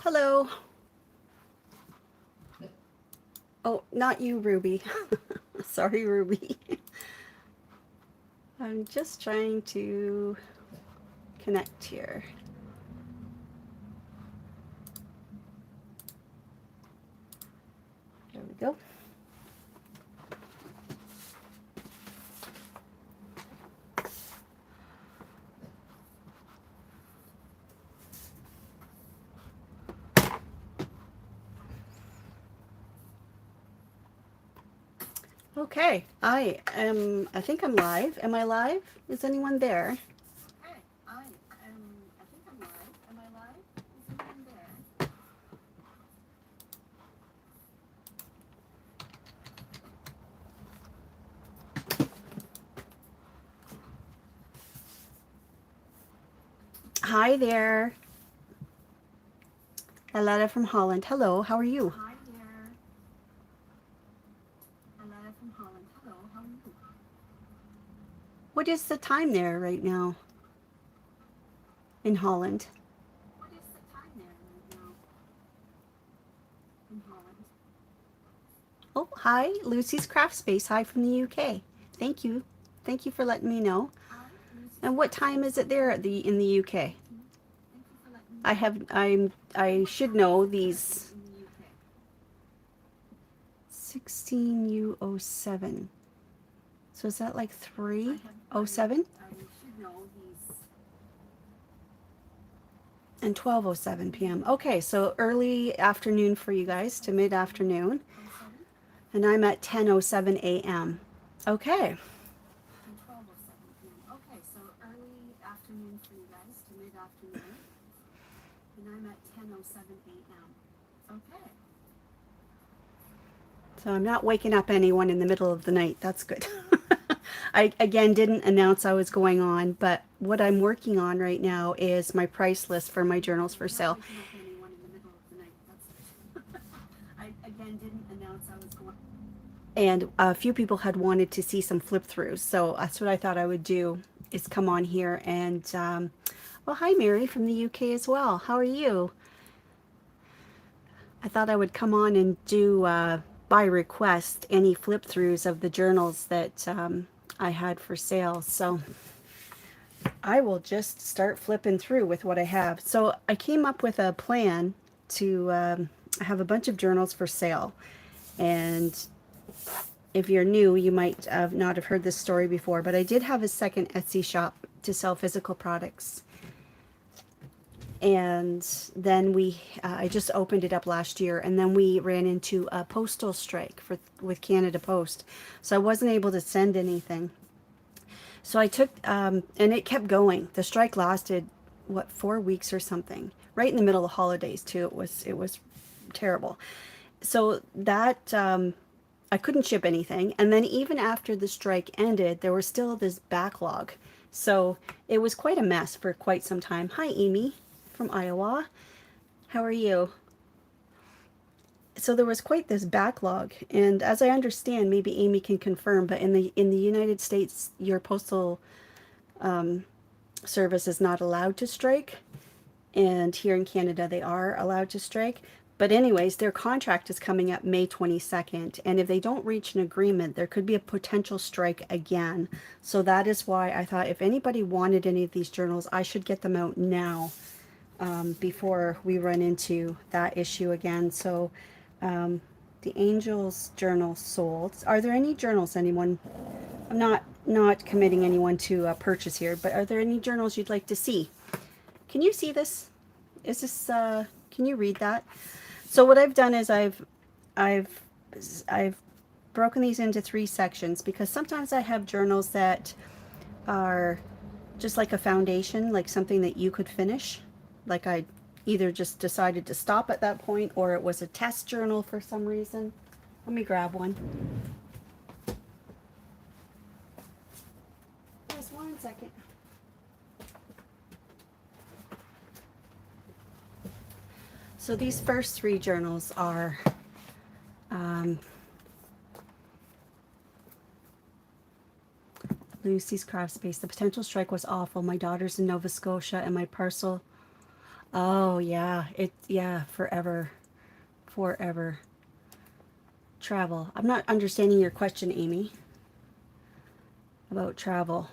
Hello. Oh, not you, Ruby. Sorry, Ruby. I'm just trying to connect here. There we go. Okay, I think I'm live. Am I live? Is anyone there? Okay, I think I'm live. Am I live? Is anyone there? Hi there. Aletta from Holland. Hello, how are you? Hi there. Aletta from Holland. Hello, how are you? What is the time there right now in Holland? What is the time there right now in Holland? Oh, hi, Lucy's Craft Space. Hi from the UK. Thank you. Thank you for letting me know. And what time is it there at the in the UK? I should know these 16U07. So is that like 307? And 12:07 p.m. Okay, so early afternoon for you guys to mid-afternoon. And I'm at 10:07 a.m. Okay. Okay, so early afternoon for you guys to mid-afternoon. And I'm at 10:07 a.m. Okay. So I'm not waking up anyone in the middle of the night. That's good. I, again, didn't announce I was going on, but what I'm working on right now is my price list for my journals for sale. I, again, didn't announce I was going. And a few people had wanted to see some flip throughs, so that's what I thought I would do, is come on here and, well, hi Mary from the UK as well. How are you? I thought I would come on and do, by request, any flip throughs of the journals that I had for sale. So I will just start flipping through with what I have. So I came up with a plan to have a bunch of journals for sale. And if you're new, you might not have heard this story before, but I did have a second Etsy shop to sell physical products. And then I just opened it up last year, and then we ran into a postal strike with Canada Post. So I wasn't able to send anything. So I took, and it kept going. The strike lasted, what, 4 weeks or something, right in the middle of the holidays too. It was terrible. So that, I couldn't ship anything. And then even after the strike ended, there was still this backlog. So it was quite a mess for quite some time. Hi, Amy from Iowa. How are you? So there was quite this backlog, and as I understand, maybe Amy can confirm, but in the United States, your postal service is not allowed to strike, and here in Canada, they are allowed to strike. But anyways, their contract is coming up May 22nd, and if they don't reach an agreement, there could be a potential strike again. So that is why I thought if anybody wanted any of these journals, I should get them out now, before we run into that issue again. So the Angels journal sold. Are there any journals anyone, I'm not committing anyone to a purchase here, but are there any journals you'd like to see? Can you see this? Is this, can you read that? So what I've done is I've broken these into 3 sections, because sometimes I have journals that are just like a foundation, like something that you could finish. Like I either just decided to stop at that point, or it was a test journal for some reason. Let me grab one. Just 1 second. So these first 3 journals are Lucy's Craft Space. The potential strike was awful. My daughter's in Nova Scotia, and my parcel Oh, yeah. Yeah, forever. Forever. Travel. I'm not understanding your question, Amy, about travel.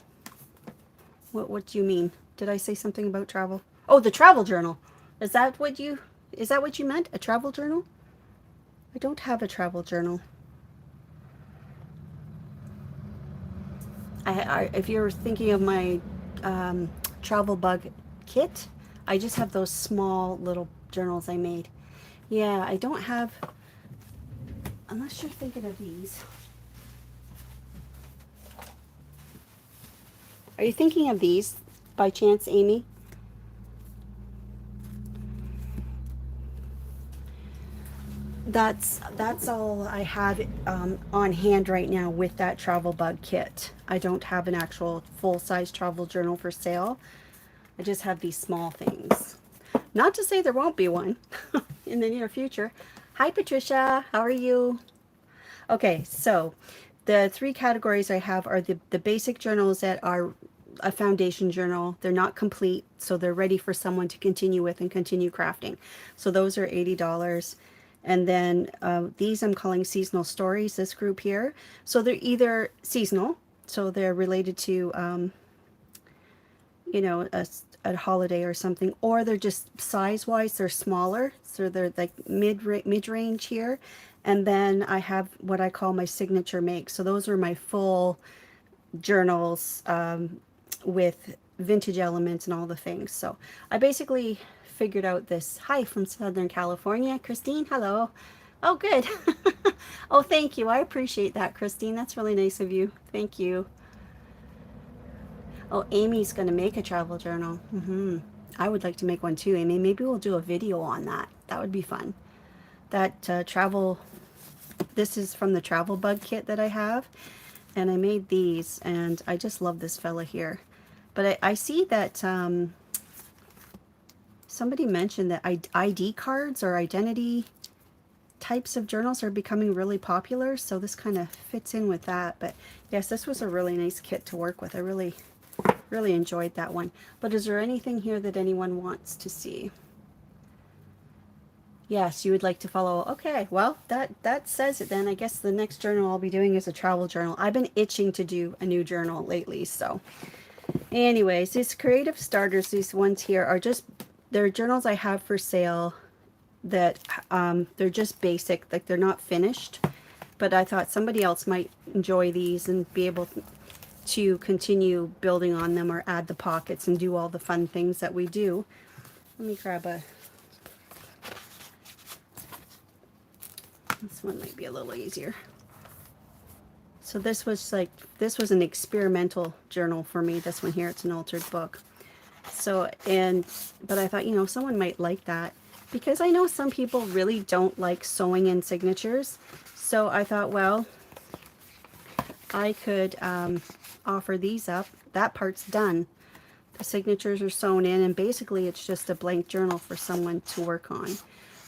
What do you mean? Did I say something about travel? Oh, the travel journal. Is that what you is that what you meant? A travel journal? I don't have a travel journal. If you're thinking of my um, travel bug kit, I just have those small little journals I made. Yeah, I don't have, unless you're thinking of these. Are you thinking of these by chance, Amy? That's all I have on hand right now with that travel bug kit. I don't have an actual full-size travel journal for sale. I just have these small things. Not to say there won't be one in the near future. Hi, Patricia. How are you? Okay, so the three categories I have are the basic journals that are a foundation journal. They're not complete, so they're ready for someone to continue with and continue crafting. So those are $80. And then these I'm calling seasonal stories, this group here. So they're either seasonal, so they're related to a holiday or something, or they're just size wise they're smaller, so they're like mid range here. And then I have what I call my signature make, so those are my full journals with vintage elements and all the things. So I basically figured out this. Hi from Southern California, Christine. Hello. Oh, good. Oh, thank you. I appreciate that, Christine. That's really nice of you. Thank you. Oh, Amy's going to make a travel journal. I would like to make one too, Amy. Maybe we'll do a video on that. That would be fun. That this is from the travel bug kit that I have. And I made these, and I just love this fella here. But I see that somebody mentioned that ID cards or identity types of journals are becoming really popular. So this kind of fits in with that. But yes, this was a really nice kit to work with. I really enjoyed that one. But is there anything here that anyone wants to see? Yes, you would like to follow. Okay, well, that says it then. I guess the next journal I'll be doing is a travel journal. I've been itching to do a new journal lately, so. Anyways, these creative starters, these ones here are just, they're journals I have for sale that they're just basic, like they're not finished. But I thought somebody else might enjoy these and be able to continue building on them or add the pockets and do all the fun things that we do. Let me grab this one might be a little easier. So this was an experimental journal for me. This one here, it's an altered book. So, but I thought, someone might like that because I know some people really don't like sewing in signatures. So I thought, well, I could offer these up. That part's done. The signatures are sewn in, and basically it's just a blank journal for someone to work on.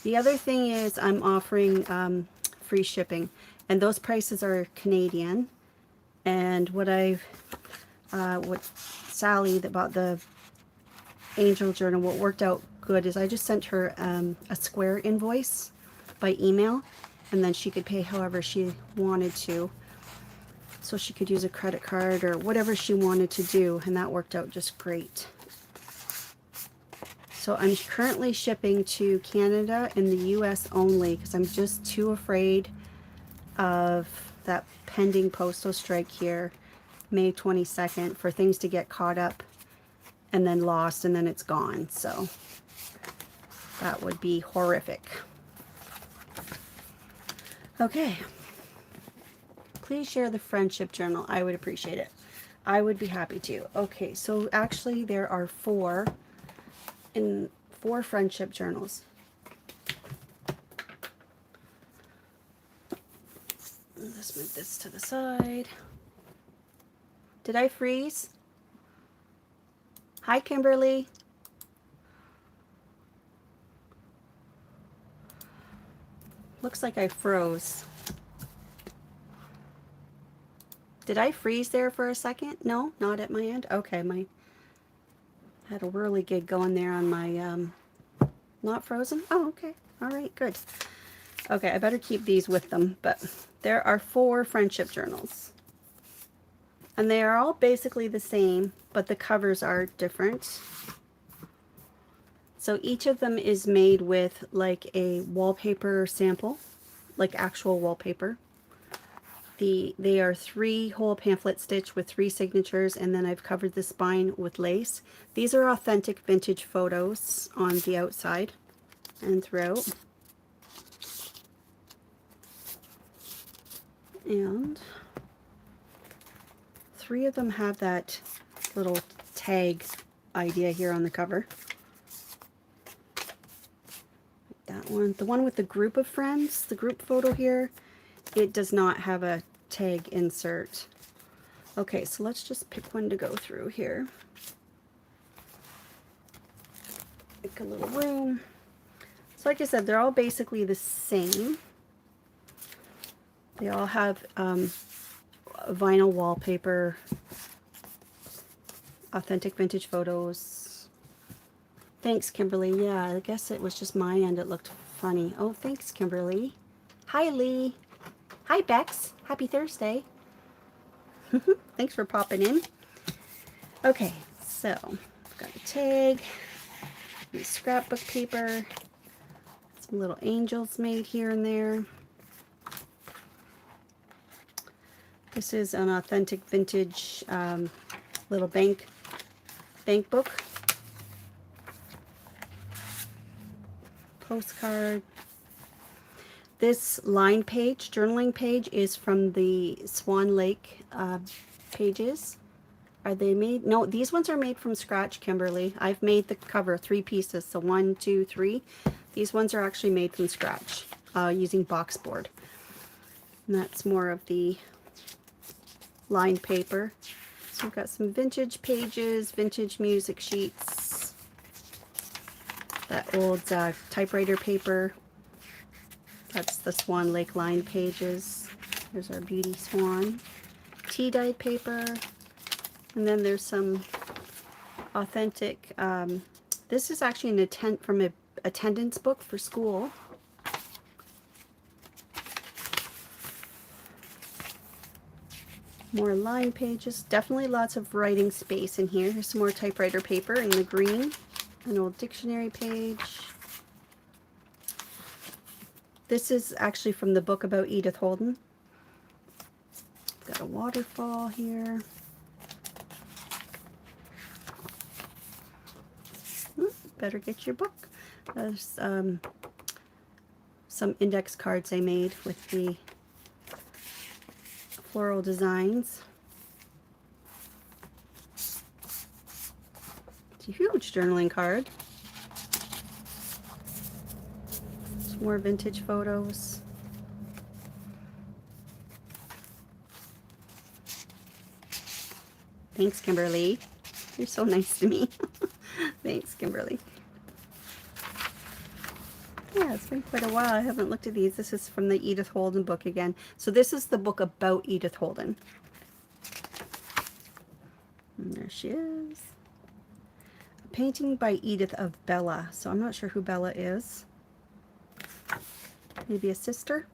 The other thing is I'm offering free shipping, and those prices are Canadian. And what Sally that bought the Angel Journal, what worked out good is I just sent her a Square invoice by email, and then she could pay however she wanted to. So she could use a credit card or whatever she wanted to do, and that worked out just great. So I'm currently shipping to Canada and the US only because I'm just too afraid of that pending postal strike here, May 22nd, for things to get caught up and then lost and then it's gone. So that would be horrific. Okay. Please share the friendship journal. I would appreciate it. I would be happy to. Okay, so actually there are four friendship journals. Let's move this to the side. Did I freeze? Hi, Kimberly. Looks like I froze. Did I freeze there for a second? No, not at my end. Okay, I had a whirly gig going there on my Not frozen? Oh, okay. All right, good. Okay, I better keep these with them, but there are 4 friendship journals. And they are all basically the same, but the covers are different. So each of them is made with like a wallpaper sample, like actual wallpaper. They are 3-hole pamphlet stitch with 3 signatures, and then I've covered the spine with lace. These are authentic vintage photos on the outside and throughout. And 3 of them have that little tag idea here on the cover. That one, the one with the group of friends, the group photo here, it does not have a tag insert. Okay, so let's just pick one to go through here. Make a little room. So like I said, they're all basically the same. They all have vinyl wallpaper, authentic vintage photos. Thanks, Kimberly. Yeah, I guess it was just my end. It looked funny. Oh, thanks, Kimberly. Hi, Lee. Hi, Bex. Happy Thursday. Thanks for popping in. Okay, so I've got a tag, scrapbook paper, some little angels made here and there. This is an authentic vintage little bank book. Postcard. This line page, journaling page, is from the Swan Lake pages. Are they made? No, these ones are made from scratch, Kimberly. I've made the cover 3 pieces, so 1, 2, 3. These ones are actually made from scratch using box board. And that's more of the lined paper. So we've got some vintage pages, vintage music sheets, that old typewriter paper. That's the Swan Lake lined pages. There's our beauty swan. Tea-dyed paper. And then there's some authentic, this is actually from an attendance book for school. More line pages. Definitely lots of writing space in here. Here's some more typewriter paper in the green. An old dictionary page. This is actually from the book about Edith Holden. Got a waterfall here. Better get your book. There's some index cards I made with the floral designs. It's a huge journaling card. Some more vintage photos. Thanks, Kimberly. You're so nice to me. Thanks, Kimberly. Yeah, it's been quite a while. I haven't looked at these. This is from the Edith Holden book again. So this is the book about Edith Holden. And there she is. A painting by Edith of Bella. So I'm not sure who Bella is. Maybe a sister?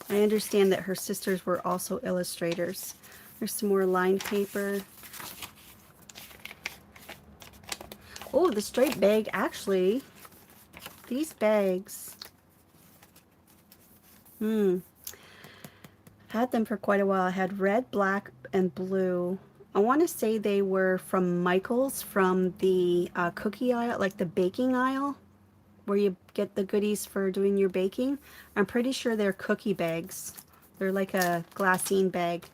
I understand that her sisters were also illustrators. There's some more lined paper. Oh, the straight bag, actually, these bags, had them for quite a while. I had red, black, and blue. I want to say they were from Michael's, from the cookie aisle, like the baking aisle, where you get the goodies for doing your baking. I'm pretty sure they're cookie bags. They're like a glassine bag.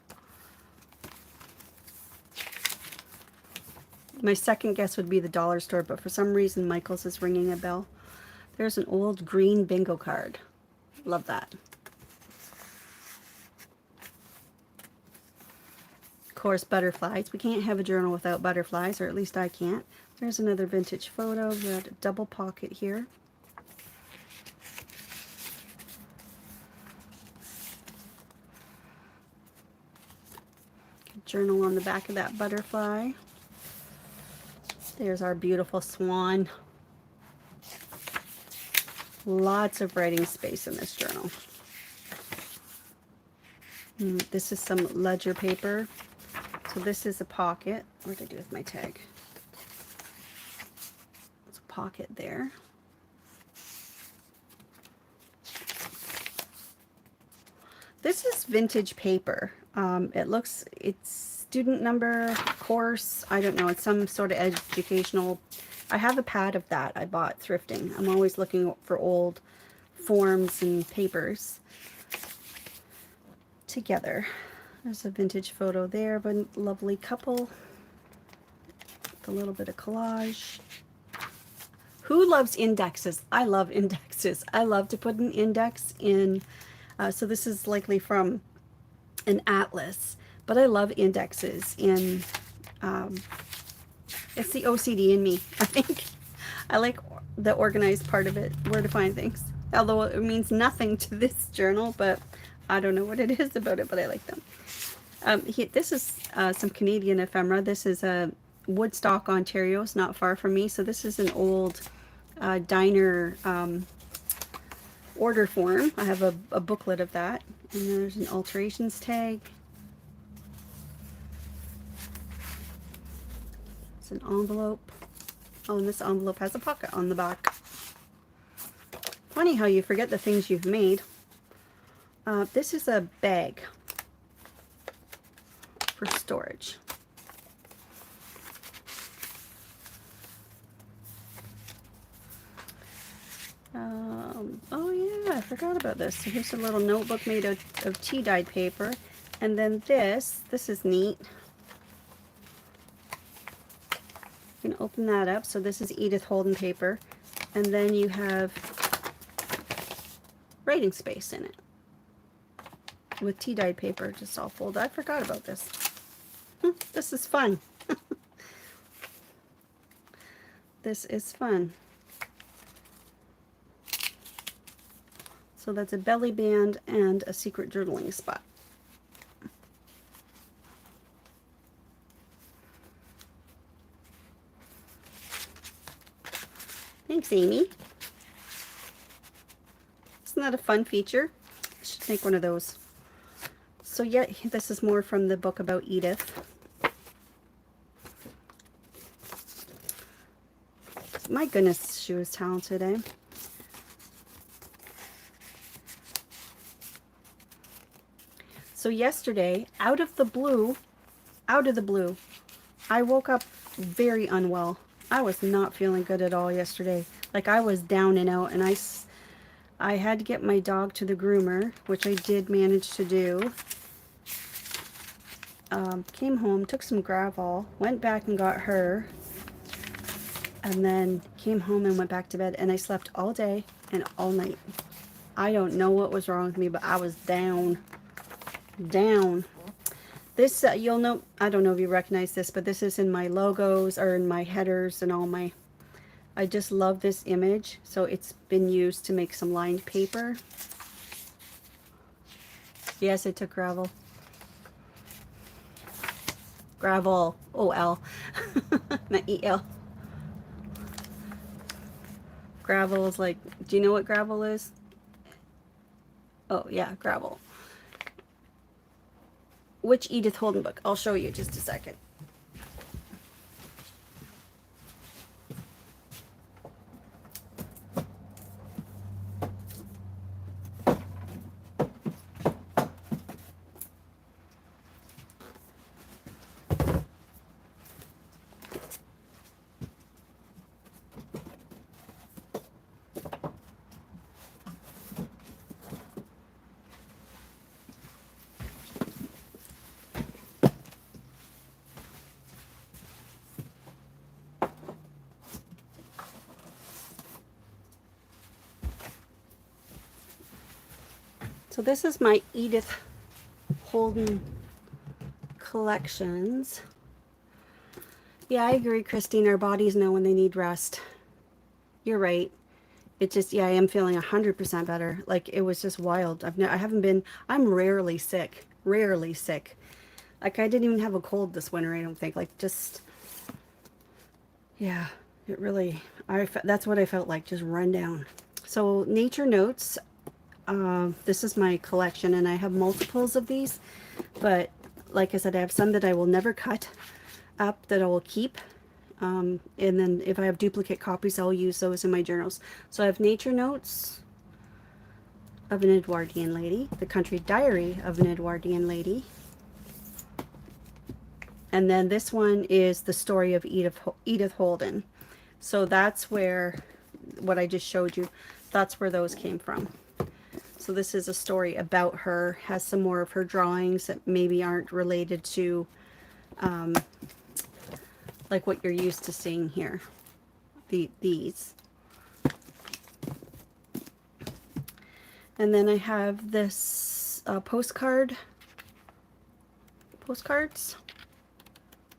My second guess would be the dollar store, but for some reason Michael's is ringing a bell. There's an old green bingo card. Love that. Of course, butterflies. We can't have a journal without butterflies, or at least I can't. There's another vintage photo. We've got a double pocket here. journal on the back of that butterfly. There's our beautiful swan. Lots of writing space in this journal. This is some ledger paper. So this is a pocket. What did I do with my tag? There's a pocket there. This is vintage paper. It's student number, course, I don't know, it's some sort of educational. I have a pad of that I bought thrifting. I'm always looking for old forms and papers. Together. There's a vintage photo there of a lovely couple. With a little bit of collage. Who loves indexes? I love indexes. I love to put an index in. So this is likely from an atlas, but I love indexes in, it's the OCD in me, I think. I like the organized part of it, where to find things. Although it means nothing to this journal, but I don't know what it is about it, but I like them. This is some Canadian ephemera. This is a Woodstock, Ontario. It's not far from me. So this is an old diner order form. I have a booklet of that. And there's an alterations tag. It's an envelope. Oh, and this envelope has a pocket on the back. Funny how you forget the things you've made. This is a bag for storage. Oh yeah, I forgot about this. So here's a little notebook made of tea-dyed paper. And then this is neat. You can open that up. So this is Edith Holden paper. And then you have writing space in it. With tea-dyed paper, just all folded. I forgot about this. This is fun. This is fun. So that's a belly band and a secret journaling spot. Thanks, Amy. Isn't that a fun feature? I should make one of those. So yeah, this is more from the book about Edith. My goodness, she was talented, eh? So yesterday, out of the blue, I woke up very unwell. I was not feeling good at all yesterday. Like I was down and out, and I had to get my dog to the groomer, which I did manage to do. Came home, took some Gravol, went back and got her, and then came home and went back to bed, and I slept all day and all night. I don't know what was wrong with me, but I was down. This, you'll know, I don't know if you recognize this, but this is in my logos or in my headers and all my, I just love this image. So it's been used to make some lined paper. Yes, I took Gravol. Gravol, O-L, not E-L. Gravel is like, do you know what gravel is? Oh yeah, Gravol. Which Edith Holden book? I'll show you just a second. So this is my Edith Holden collections. Yeah, I agree, Christine. Our bodies know when they need rest. You're right. It just, yeah, I am feeling 100% better. Like, it was just wild. I haven't been, I'm rarely sick. Like, I didn't even have a cold this winter, I don't think. Like, just, yeah, it really, that's what I felt like, just run down. So, Nature Notes, this is my collection, and I have multiples of these, but like I said, I have some that I will never cut up that I will keep. And then if I have duplicate copies, I'll use those in my journals. So I have Nature Notes of an Edwardian Lady, The Country Diary of an Edwardian Lady, and then this one is the story of Edith Holden. So that's where, what I just showed you, that's where those came from. So this is a story about her, has some more of her drawings that maybe aren't related to like what you're used to seeing here. These. And then I have this postcards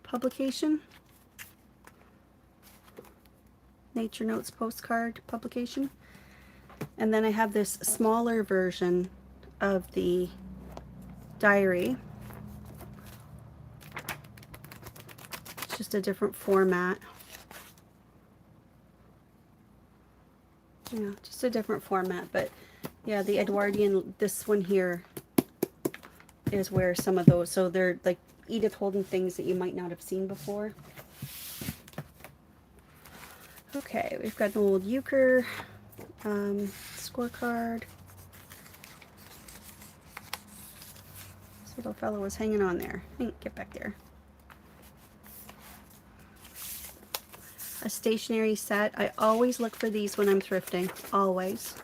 publication. Nature Notes postcard publication. And then I have this smaller version of the diary. It's just a different format. Yeah, just a different format, but yeah, the Edwardian, this one here is where some of those, so they're like Edith Holden things that you might not have seen before. Okay, we've got an old euchre, scorecard. This little fellow was hanging on there. Get back there. A stationery set. I always look for these when I'm thrifting. Always.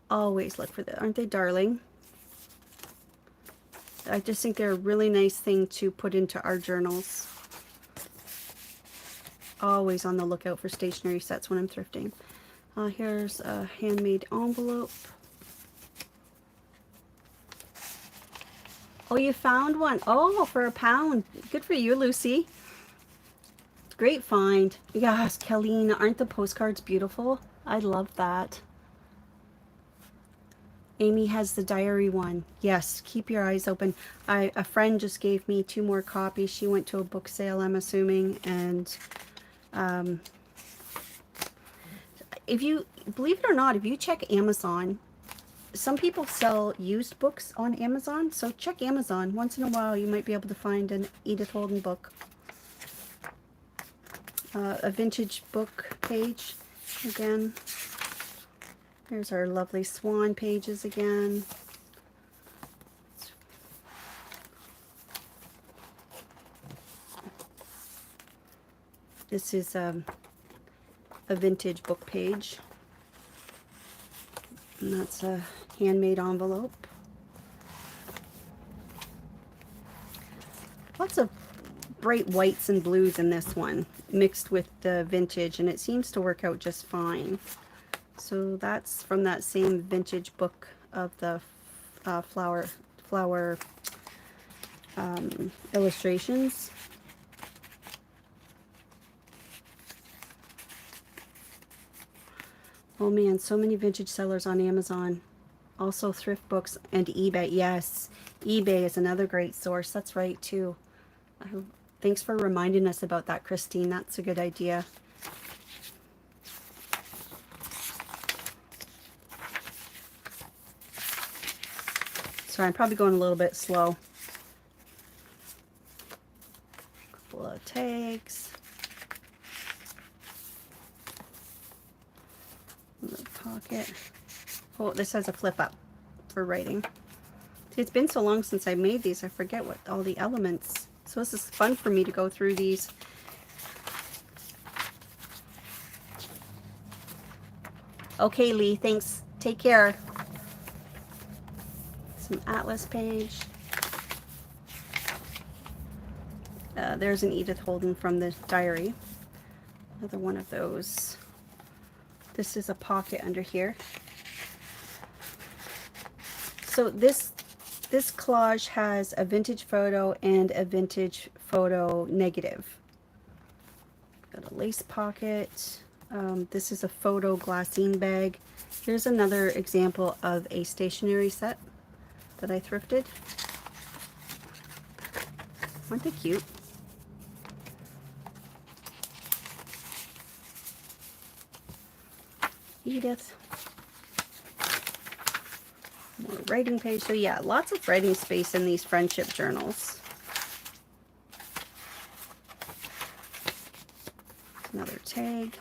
Always look for that. Aren't they darling? I just think they're a really nice thing to put into our journals. Always on the lookout for stationery sets when I'm thrifting. Here's a handmade envelope. Oh, you found one. Oh, for £1. Good for you, Lucy. Great find. Yes, Colleen, aren't the postcards beautiful? I love that. Amy has the diary one. Yes, keep your eyes open. A friend just gave me 2 more copies. She went to a book sale, I'm assuming, and if you, believe it or not, if you check Amazon, some people sell used books on Amazon, so check Amazon. Once in a while you might be able to find an Edith Holden book. A vintage book page again. Here's our lovely swan pages again. This is a vintage book page. And that's a handmade envelope. Lots of bright whites and blues in this one, mixed with the vintage, and it seems to work out just fine. So that's from that same vintage book of the flower illustrations. Oh man, so many vintage sellers on Amazon. Also thrift books and eBay. Yes, eBay is another great source. That's right too. Thanks for reminding us about that, Christine. That's a good idea. Sorry, I'm probably going a little bit slow. A couple of tags. Little pocket. Oh, this has a flip up for writing. See, it's been so long since I made these, I forget what all the elements. So this is fun for me to go through these. Okay, Lee, thanks. Take care. Some atlas page. There's an Edith Holden from the diary. Another one of those. This is a pocket under here. So this collage has a vintage photo and a vintage photo negative. Got a lace pocket. This is a photo glassine bag. Here's another example of a stationery set that I thrifted. Aren't they cute? Edith. More writing page. So yeah, lots of writing space in these friendship journals. Another tag.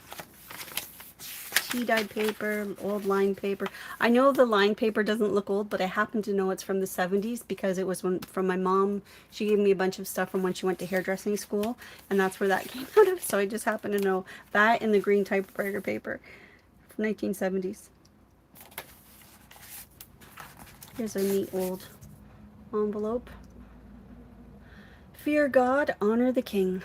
Tea-dyed paper, old lined paper. I know the lined paper doesn't look old, but I happen to know it's from the 70s because it was from my mom. She gave me a bunch of stuff from when she went to hairdressing school, and that's where that came out of. So I just happen to know that and the green typewriter paper from 1970s. Here's a neat old envelope. Fear God, honor the king.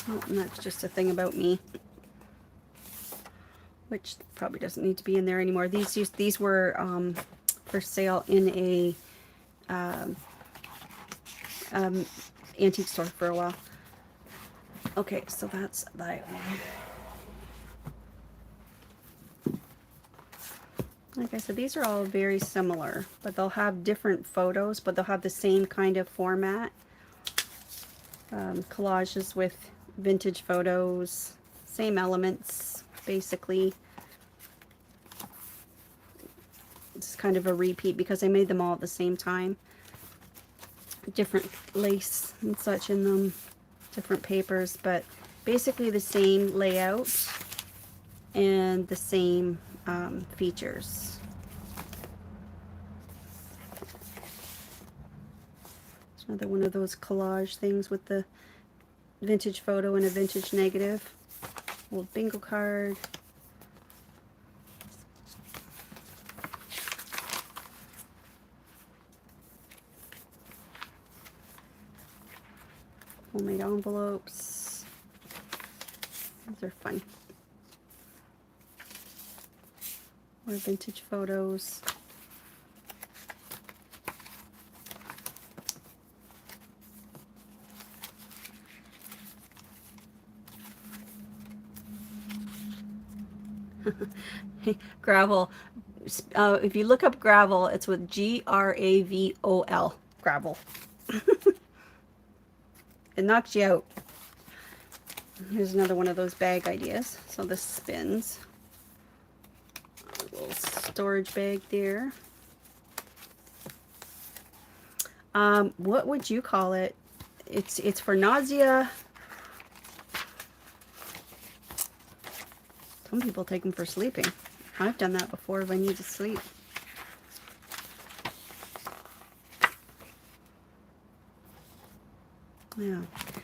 Oh, and that's just a thing about me, which probably doesn't need to be in there anymore. These were for sale in a antique store for a while. Okay, so that's that one. Like I said, these are all very similar, but they'll have different photos, but they'll have the same kind of format. Collages with vintage photos, same elements, basically. It's kind of a repeat because I made them all at the same time. Different lace and such in them, different papers, but basically the same layout and the same features. It's another one of those collage things with the vintage photo and a vintage negative. Old bingo card. Homemade envelopes. Those are fun. More vintage photos. Gravel. If you look up gravel, it's with Gravol. Gravel. It knocks you out. Here's another one of those bag ideas. So this spins. A little storage bag there. What would you call it? It's for nausea. Some people take them for sleeping. I've done that before if I need to sleep. Yeah.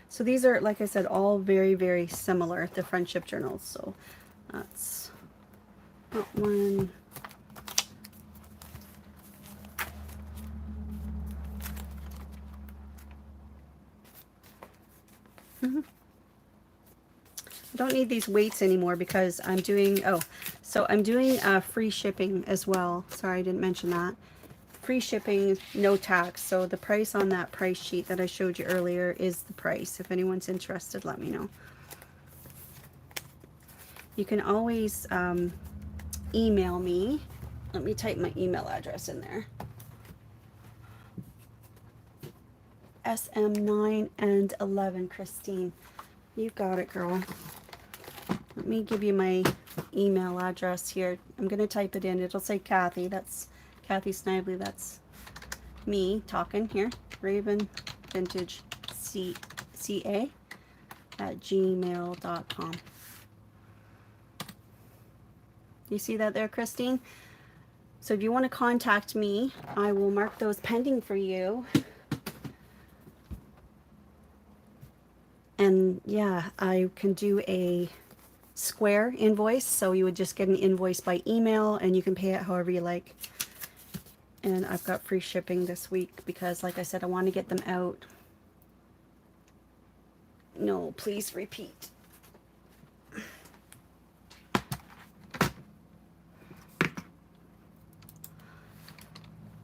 So these are, like I said, all very, very similar, the friendship journals. So that's that one. I don't need these weights anymore because I'm doing, I'm doing free shipping as well. Sorry, I didn't mention that. Free shipping, no tax. So the price on that price sheet that I showed you earlier is the price. If anyone's interested, let me know. You can always email me. Let me type my email address in there. SM9 and 11, Christine. You got it, girl. Let me give you my email address here. I'm going to type it in. It'll say Kathy. That's Kathy Snively. That's me talking here. Raven Vintage CA at gmail.com. You see that there, Christine? So if you want to contact me, I will mark those pending for you. And yeah, I can do a square invoice, so you would just get an invoice by email and you can pay it however you like. And I've got free shipping this week because, like I said, I want to get them out. No, please repeat.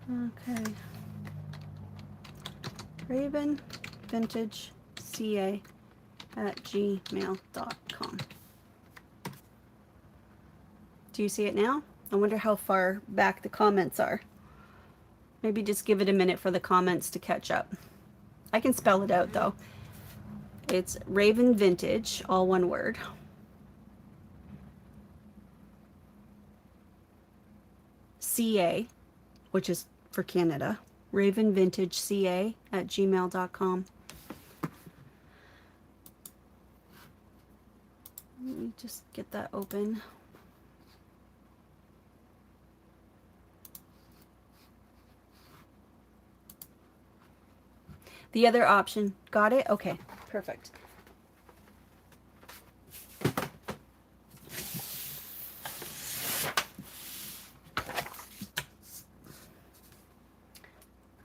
Okay. Raven Vintage CA at gmail.com. Do you see it now? I wonder how far back the comments are. Maybe just give it a minute for the comments to catch up. I can spell it out though. It's Raven Vintage, all one word. CA, which is for Canada. ravenvintageca@gmail.com. Let me just get that open. The other option, got it? Okay, perfect.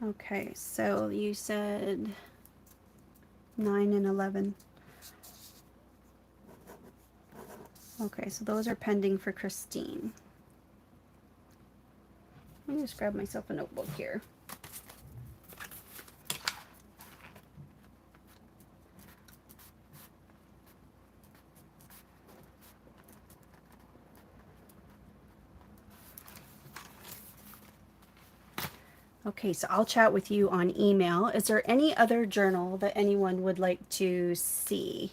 Okay, so you said 9 and 11. Okay, so those are pending for Christine. Let me just grab myself a notebook here. Okay, so I'll chat with you on email. Is there any other journal that anyone would like to see?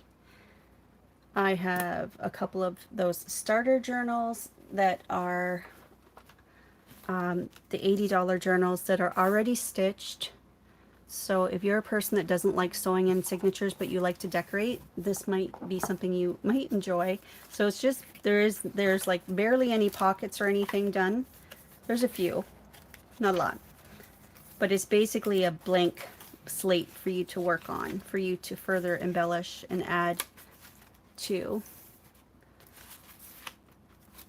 I have a couple of those starter journals that are the $80 journals that are already stitched. So if you're a person that doesn't like sewing in signatures but you like to decorate, this might be something you might enjoy. So it's just, there's like barely any pockets or anything done. There's a few, not a lot. But it's basically a blank slate for you to work on, for you to further embellish and add to.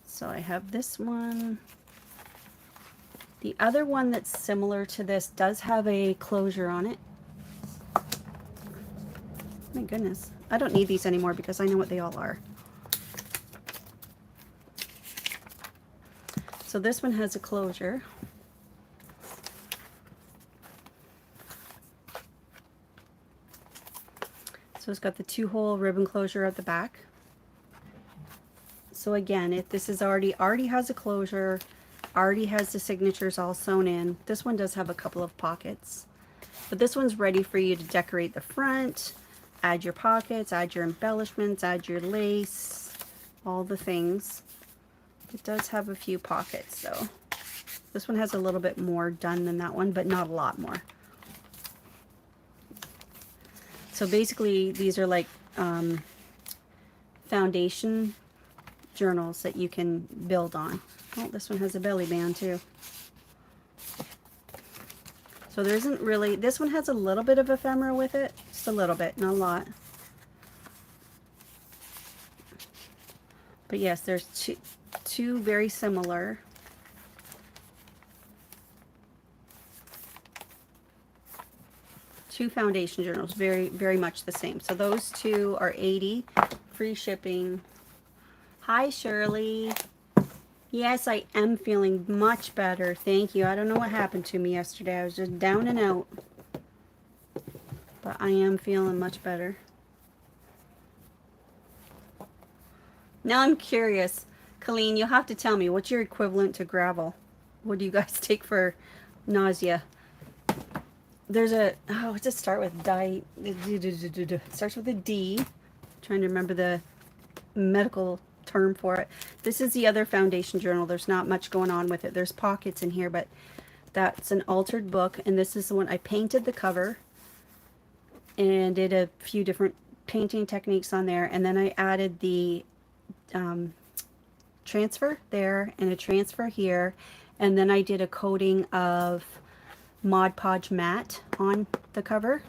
So I have this one. The other one that's similar to this does have a closure on it. My goodness. I don't need these anymore because I know what they all are. So this one has a closure. So it's got the 2-hole ribbon closure at the back. So again, if this is already has a closure, already has the signatures all sewn in. This one does have a couple of pockets, but this one's ready for you to decorate the front, add your pockets, add your embellishments, add your lace, all the things. It does have a few pockets though. This one has a little bit more done than that one, but not a lot more. So basically these are like foundation journals that you can build on. Oh, this one has a belly band too. So there isn't really, this one has a little bit of ephemera with it, just a little bit, not a lot. But yes, there's two very similar. Two foundation journals, very much the same. So those two are 80, free shipping. Hi Shirley. Yes, I am feeling much better. Thank you. I don't know what happened to me yesterday. I was just down and out. But I am feeling much better. Now I'm curious. Colleen, you'll have to tell me, what's your equivalent to gravel? What do you guys take for nausea? There's a, oh, what's it start with? It starts with a D. I'm trying to remember the medical term for it. This is the other foundation journal. There's not much going on with it. There's pockets in here, but that's an altered book, and this is the one I painted the cover and did a few different painting techniques on there, and then I added the transfer there and a transfer here, and then I did a coating of Mod Podge matte on the cover.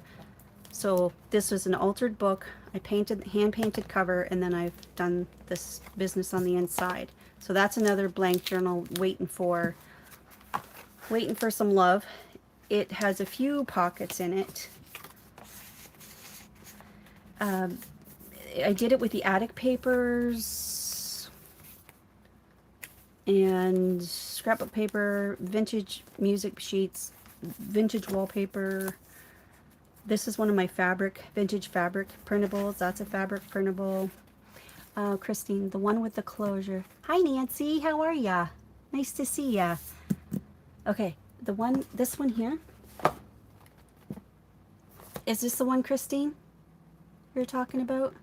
So this was an altered book. I hand painted cover, and then I've done this business on the inside. So that's another blank journal waiting for some love. It has a few pockets in it. I did it with the attic papers and scrapbook paper, vintage music sheets, vintage wallpaper. This is one of my vintage fabric printables. That's a fabric printable. Oh, Christine, the one with the closure. Hi, Nancy. How are ya? Nice to see ya. Okay, this one here. Is this the one, Christine, you're talking about?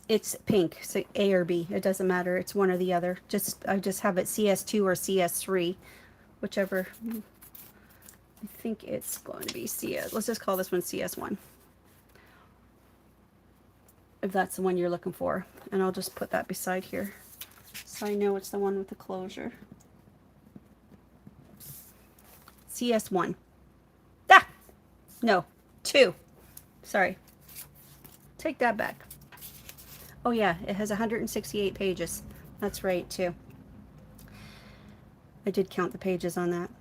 It's pink, so A or B. It doesn't matter. It's one or the other. I just have it CS2 or CS3, whichever. I think it's going to be CS. Let's just call this one CS1, if that's the one you're looking for. And I'll just put that beside here, so I know it's the one with the closure. CS1. Ah! No, 2. Sorry. Take that back. Oh yeah, it has 168 pages. That's right, too. I did count the pages on that.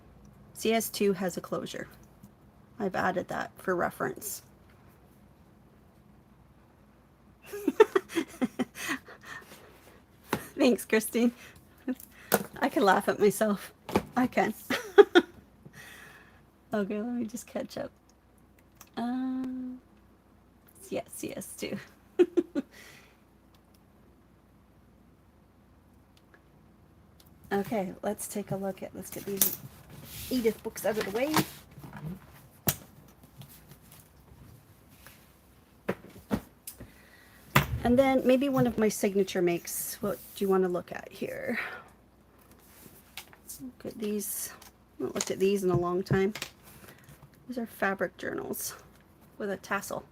CS2 has a closure. I've added that for reference. Thanks, Christine. I can laugh at myself. I can. Okay, let me just catch up. Yes, CS2. Okay, let's take a look at, let's get these Edith books out of the way. And then maybe one of my signature makes. What do you want to look at here? Look at these. I haven't looked at these in a long time. These are fabric journals with a tassel.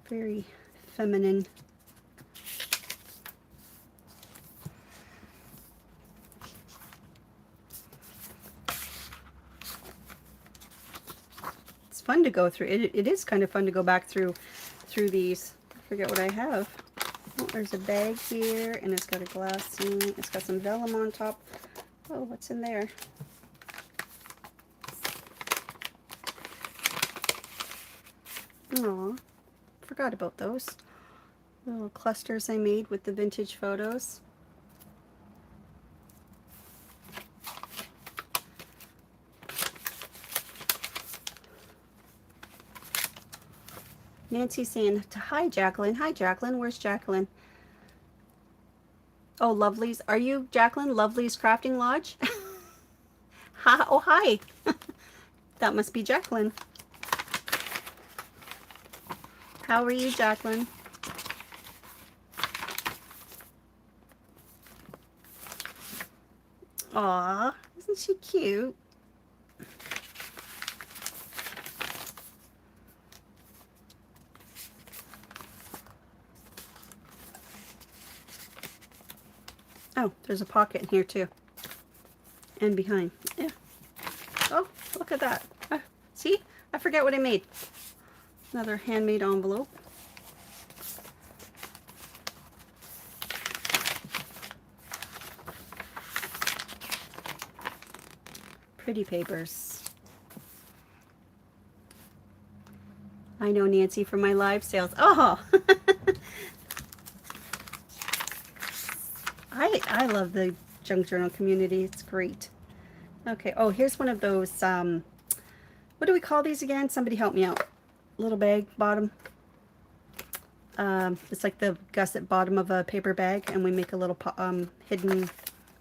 Very feminine. It's fun to go through. It is kind of fun to go back through these. I forget what I have. Oh, there's a bag here, and it's got a glassine. It's got some vellum on top. Oh, what's in there? Aw, forgot about those little clusters I made with the vintage photos. Nancy's saying, hi, Jacqueline. Hi, Jacqueline. Where's Jacqueline? Oh, Lovely's. Are you Jacqueline? Lovely's Crafting Lodge? Hi. Oh, hi. That must be Jacqueline. How are you, Jacqueline? Aw, isn't she cute? Oh, there's a pocket in here too. And behind. Yeah. Oh, look at that. See? I forget what I made. Another handmade envelope. Pretty papers. I know Nancy from my live sales. Oh! I love the junk journal community. It's great. Okay. Oh, here's one of those, what do we call these again? Somebody help me out. Little bag, bottom. It's like the gusset bottom of a paper bag, and we make a little hidden,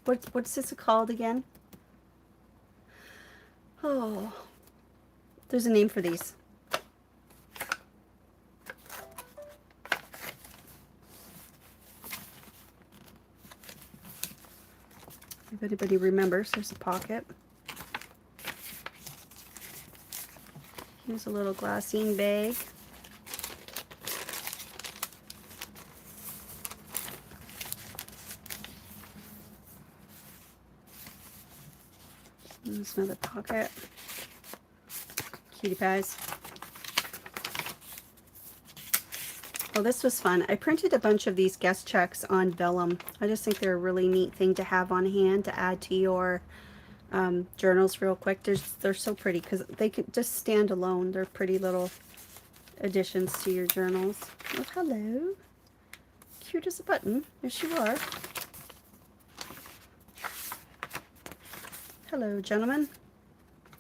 what's this called again? Oh, there's a name for these. If anybody remembers, there's a pocket. Here's a little glassine bag. There's another pocket. Cutie pies. Well, this was fun. I printed a bunch of these guest checks on vellum. I just think they're a really neat thing to have on hand to add to your journals real quick. They're so pretty because they can just stand alone. They're pretty little additions to your journals. Oh, hello. Cute as a button. Yes, you are. Hello, gentlemen.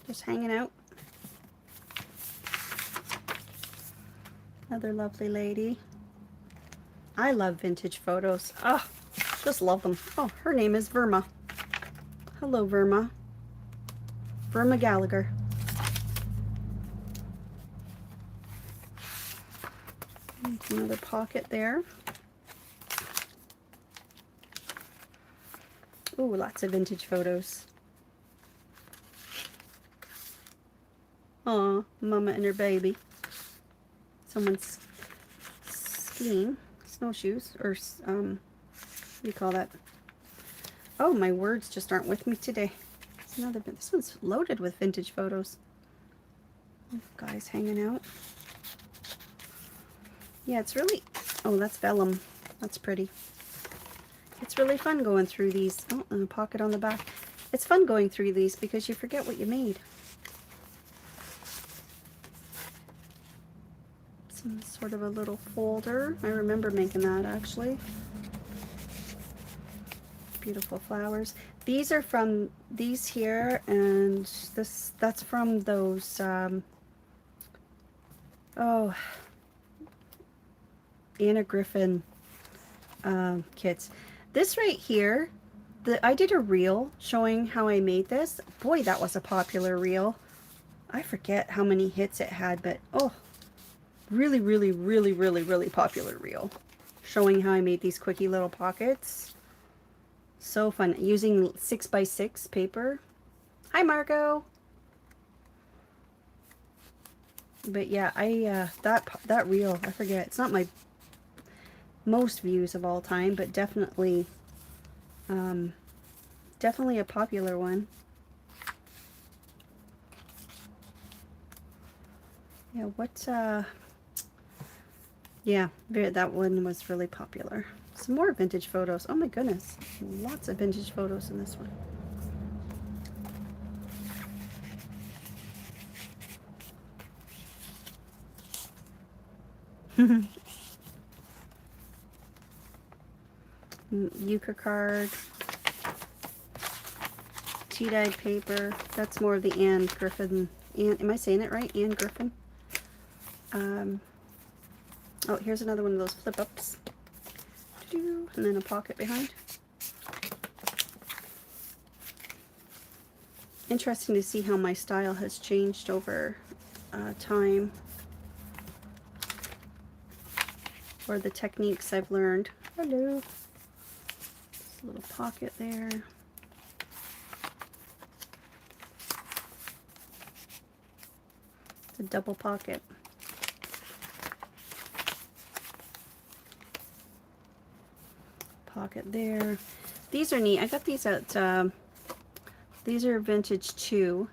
Just hanging out. Another lovely lady. I love vintage photos. Oh, just love them. Oh, her name is Verma. Hello, Verma. Verma Gallagher. Another pocket there. Oh, lots of vintage photos. Aw, Mama and her baby. Someone's skiing, snowshoes, or what do you call that? Oh, my words just aren't with me today. It's another. This one's loaded with vintage photos. Guys hanging out. Yeah, it's really. Oh, that's vellum. That's pretty. It's really fun going through these. Oh, and a pocket on the back. It's fun going through these because you forget what you made. Some sort of a little folder. I remember making that actually. Beautiful flowers. These are from these here, and that's from those oh, Anna Griffin kits. This right here, I did a reel showing how I made this. Boy, that was a popular reel. I forget how many hits it had, but oh, really, really, really, really, really popular reel showing how I made these quickie little pockets. So fun, using 6x6 paper. Hi, Margot. But yeah, that reel, I forget, it's not my most views of all time, but definitely definitely a popular one. Yeah, yeah, that one was really popular. Some more vintage photos. Oh my goodness, lots of vintage photos in this one. Euchre card, tea-dyed paper. That's more of the Anne Griffin. Am I saying it right? Anne Griffin. Oh, here's another one of those flip-ups. And then a pocket behind. Interesting to see how my style has changed over time, or the techniques I've learned. Hello. Just a little pocket there. It's a double pocket. Pocket there. These are neat. I got these at these are vintage too.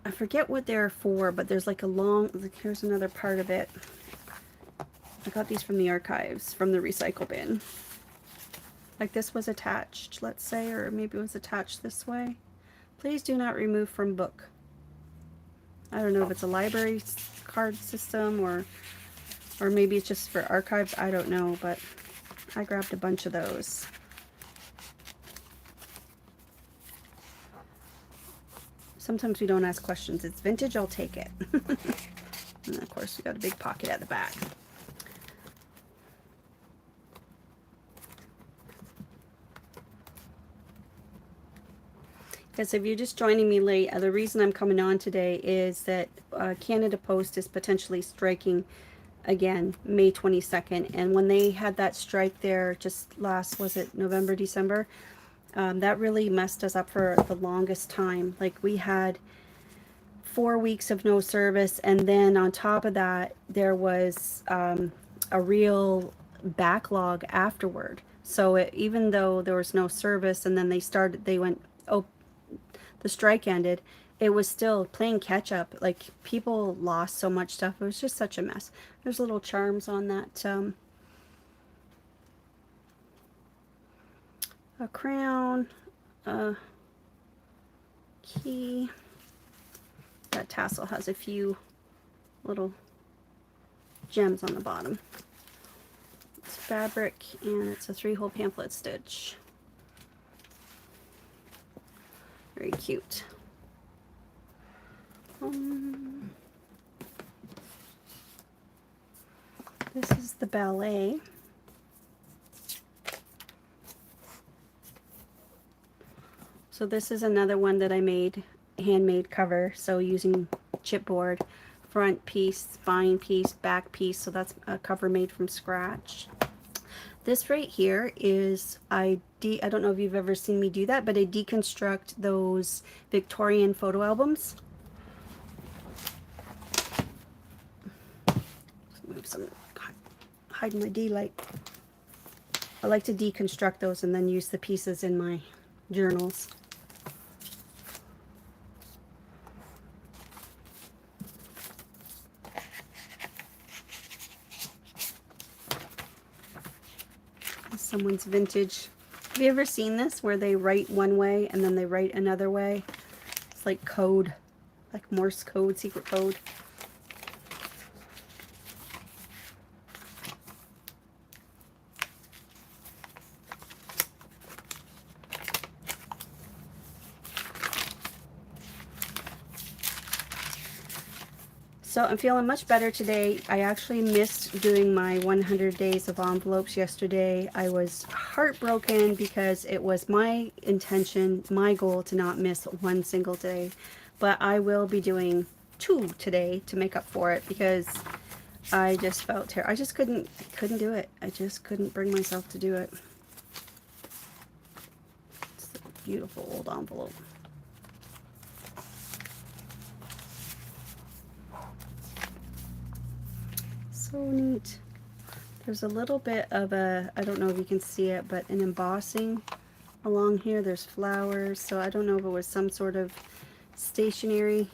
I forget what they're for, but there's like a long, here's another part of it. I got these from the archives, from the recycle bin. Like this was attached, let's say, or maybe it was attached this way. Please do not remove from book. I don't know if it's a library card system or maybe it's just for archives, I don't know, but I grabbed a bunch of those. Sometimes we don't ask questions. It's vintage, I'll take it. And of course, we got a big pocket at the back. Because if you're just joining me late, the reason I'm coming on today is that Canada Post is potentially striking again May 22nd, and when they had that strike there just last, was it November, December, that really messed us up for the longest time. Like we had 4 weeks of no service, and then on top of that there was a real backlog afterward. So even though there was no service and then they went, oh, the strike ended, it was still playing catch up. Like people lost so much stuff. It was just such a mess. There's little charms on that. A crown, a key. That tassel has a few little gems on the bottom. It's fabric and it's a 3-hole pamphlet stitch. Very cute. This is the Ballet. So this is another one that I made, handmade cover. So using chipboard, front piece, spine piece, back piece. So that's a cover made from scratch. This right here is, I don't know if you've ever seen me do that, but I deconstruct those Victorian photo albums. Move some, hide my D-light. I like to deconstruct those and then use the pieces in my journals. Someone's vintage. Have you ever seen this where they write one way and then they write another way? It's like code, like Morse code, secret code. So I'm feeling much better today. I actually missed doing my 100 days of envelopes yesterday. I was heartbroken because it was my intention, my goal to not miss one single day. But I will be doing 2 today to make up for it because I just felt terrible. I just couldn't do it. I just couldn't bring myself to do it. It's a beautiful old envelope. So neat. There's a little bit of a, I don't know if you can see it, but an embossing along here. There's flowers, so I don't know if it was some sort of stationery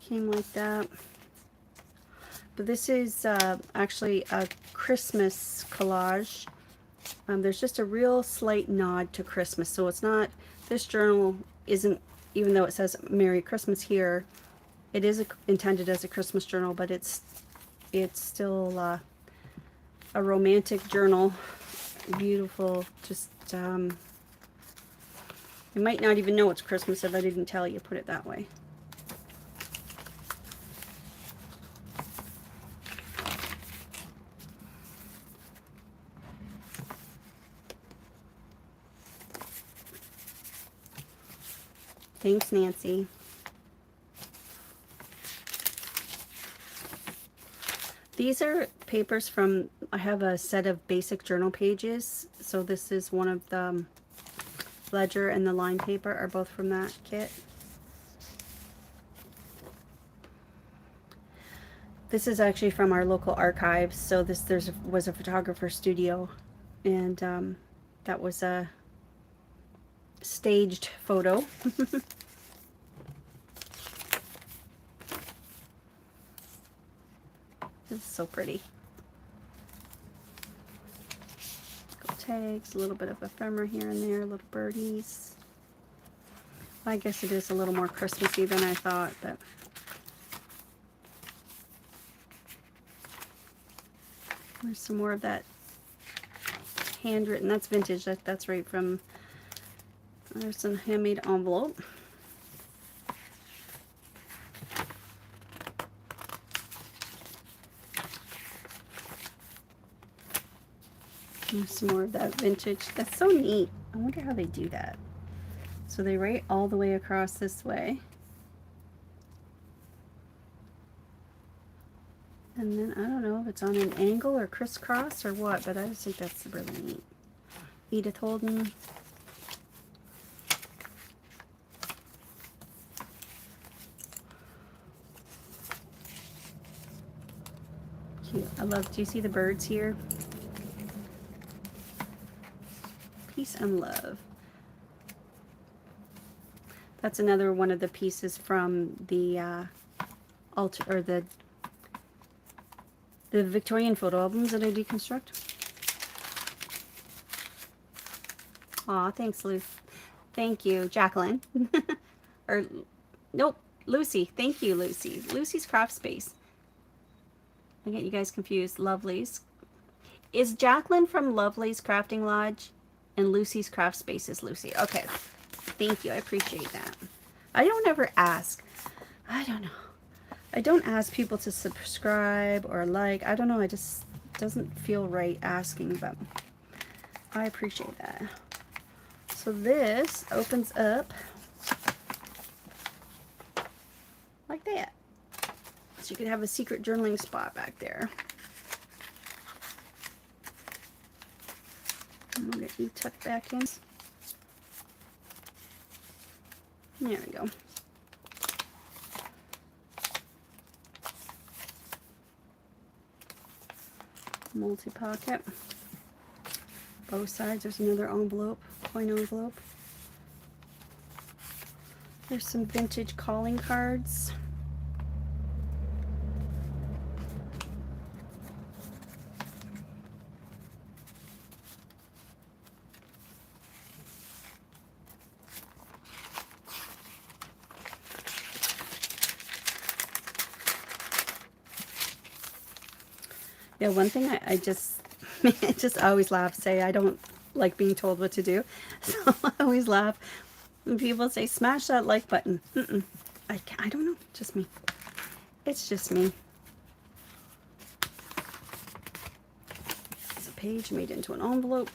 came like that. But this is actually a Christmas collage. There's just a real slight nod to Christmas, so it's not, this journal isn't, even though it says Merry Christmas here, it is intended as a Christmas journal, but it's still a romantic journal. Beautiful. Just you might not even know it's Christmas if I didn't tell you, put it that way. Thanks, Nancy. These are papers from, I have a set of basic journal pages. So this is one of the ledger and the line paper are both from that kit. This is actually from our local archives. So this was a photographer studio, and that was a staged photo. This is so pretty. Little tags, a little bit of ephemera here and there, little birdies. I guess it is a little more Christmassy than I thought, but there's some more of that handwritten. That's vintage. That's right from, there's some handmade envelope. There's some more of that vintage. That's so neat. I wonder how they do that. So they write all the way across this way. And then I don't know if it's on an angle or crisscross or what, but I just think that's really neat. Edith Holden. Cute. I love, do you see the birds here? Peace and love. That's another one of the pieces from the altar, or the Victorian photo albums that I deconstruct. Aw, thanks, Lucy. Thank you, Jacqueline. Or, nope, Lucy. Thank you, Lucy. Lucy's Craft Space. I get you guys confused. Lovely's. Is Jacqueline from Lovely's Crafting Lodge? And Lucy's Craft Space is Lucy. Okay. Thank you. I appreciate that. I don't ever ask. I don't know. I don't ask people to subscribe or like. I don't know. I just doesn't feel right asking, but I appreciate that. So this opens up like that. So you could have a secret journaling spot back there. And we'll get you tucked back in. There we go. Multi-pocket. Both sides, there's another envelope, coin envelope. There's some vintage calling cards. Yeah, one thing I just, I just always laugh, say I don't like being told what to do. So I always laugh when people say, smash that like button. I don't know, just me. It's just me. It's a page made into an envelope.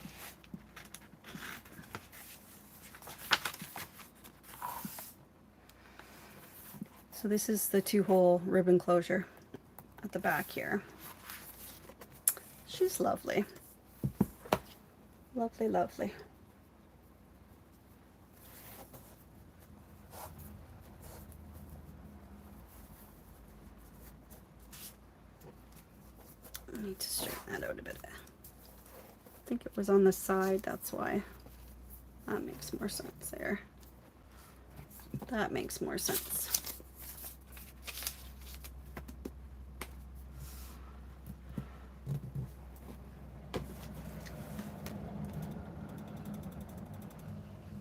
So this is the 2-hole ribbon closure at the back here. She's lovely. Lovely, lovely. I need to straighten that out a bit. I think it was on the side, that's why. That makes more sense there. That makes more sense.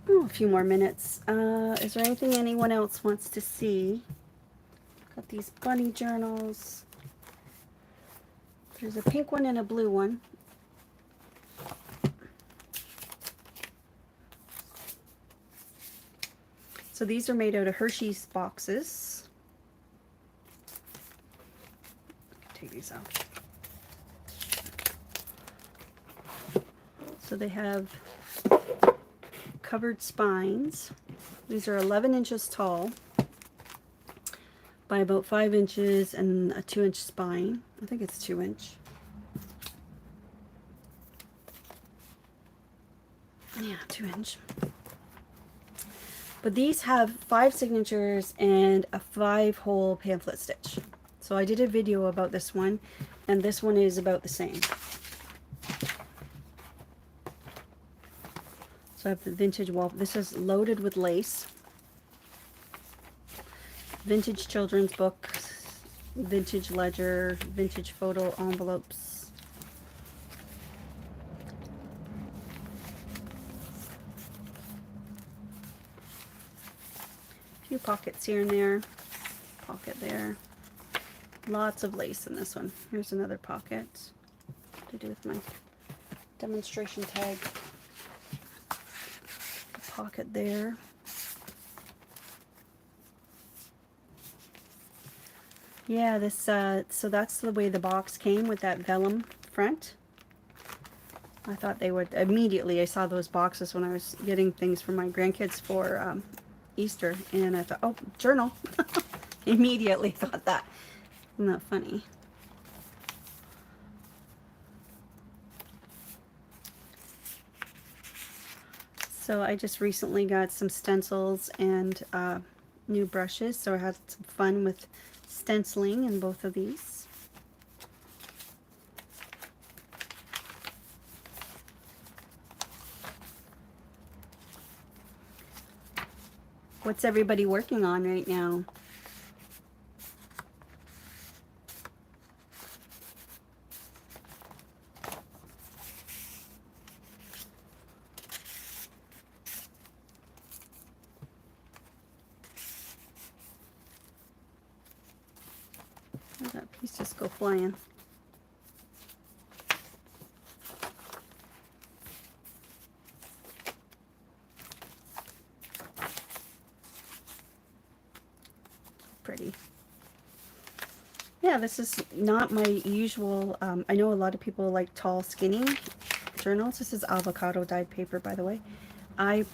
Oh, a few more minutes. Is there anything anyone else wants to see? Got these bunny journals. There's a pink one and a blue one. So these are made out of Hershey's boxes. Take these out. So they have covered spines. These are 11 inches tall by about 5 inches and a 2-inch spine. I think it's 2-inch. Yeah, 2-inch. But these have 5 signatures and a 5-hole pamphlet stitch. So I did a video about this one, and this one is about the same. So I have the vintage wall. This is loaded with lace. Vintage children's books, vintage ledger, vintage photo envelopes. A few pockets here and there. Pocket there. Lots of lace in this one. Here's another pocket to do with my demonstration tag. Pocket there. Yeah, this so that's the way the box came, with that vellum front. I thought they would immediately. I saw those boxes when I was getting things for my grandkids for Easter, and I thought, oh, journal. Immediately thought that. Isn't that funny? So I just recently got some stencils and new brushes, so I had some fun with stenciling in both of these. What's everybody working on right now? Where'd that piece just go flying? Yeah, this is not my usual, I know a lot of people like tall, skinny journals. This is avocado dyed paper, by the way. I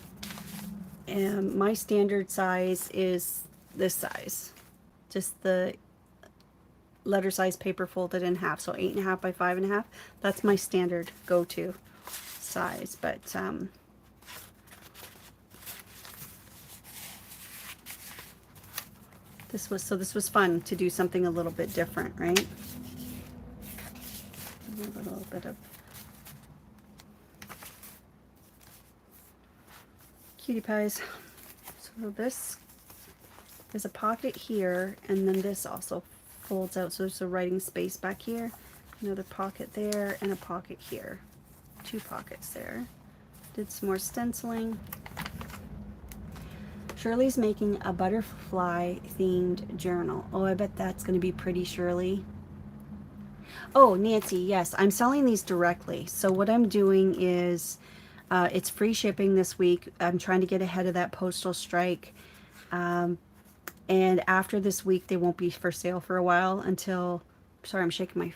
am, my standard size is this size. Just the letter size paper folded in half. So 8.5 by 5.5. That's my standard go-to size. But, this was fun to do something a little bit different, right? A little bit of cutie pies. So this is a pocket here, and then this also folds out, so there's a writing space back here, another pocket there, and a pocket here. 2 pockets there. Did some more stenciling. Shirley's making a butterfly themed journal. Oh, I bet that's going to be pretty, Shirley. Oh, Nancy, yes, I'm selling these directly. So what I'm doing is, it's free shipping this week. I'm trying to get ahead of that postal strike. And after this week, they won't be for sale for a while until, sorry, I'm shaking my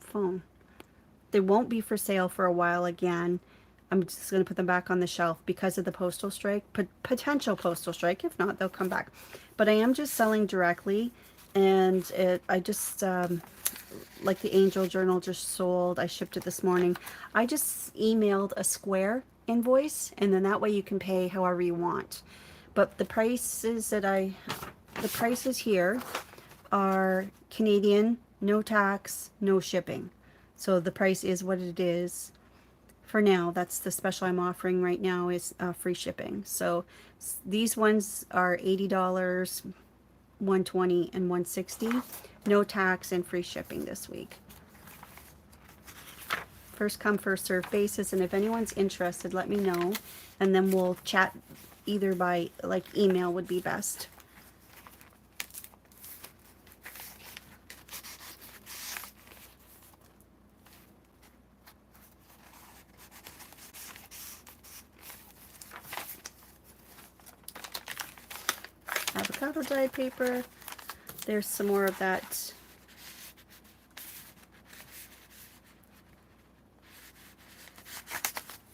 phone. They won't be for sale for a while again. I'm just going to put them back on the shelf because of the postal strike, potential postal strike. If not, they'll come back. But I am just selling directly, and I just, like the Angel Journal just sold. I shipped it this morning. I just emailed a Square invoice, and then that way you can pay however you want. But the prices here are Canadian, no tax, no shipping. So the price is what it is. For now, that's the special I'm offering right now, is free shipping. So these ones are $80, $120, and $160. No tax and free shipping this week. First come, first served basis. And if anyone's interested, let me know. And then we'll chat either by, like, email would be best. Avocado dyed paper. There's some more of that.